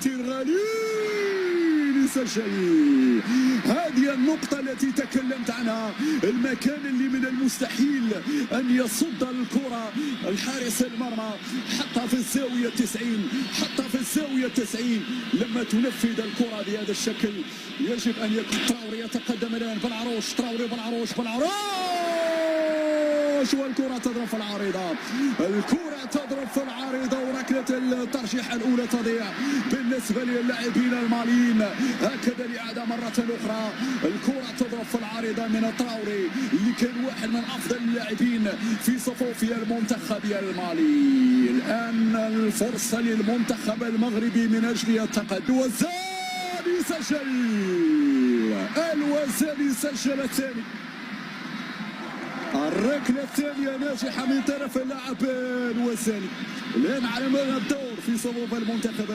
تيرغالي لسجل هذه النقطة التي تكلمت عنها. المكان اللي من المستحيل أن يصد الكرة الحارس المرمى، حتى في الزاوية 90، حتى في الزاوية 90 لما تنفذ الكرة بهذا الشكل. يجب أن يكون تراوري يتقدم الآن بالعروش، تراوري بالعروش والكرة تضرب في العارضة، الكرة تضرب في العارضة، وركلة الترجيح الأولى تضيع بالنسبة للاعبين الماليين. هكذا لإعادة مرة أخرى، الكرة تضرب في العارضة من تراوري اللي كان واحد من أفضل اللاعبين في صفوف المنتخب المالي. الآن الفرصة للمنتخب المغربي من أجل التقدم. الوزاني سجل الثاني، الركلة الثانية ناجحة من طرف اللاعب الوزاني. الآن على الدور في صفوف المنتخب.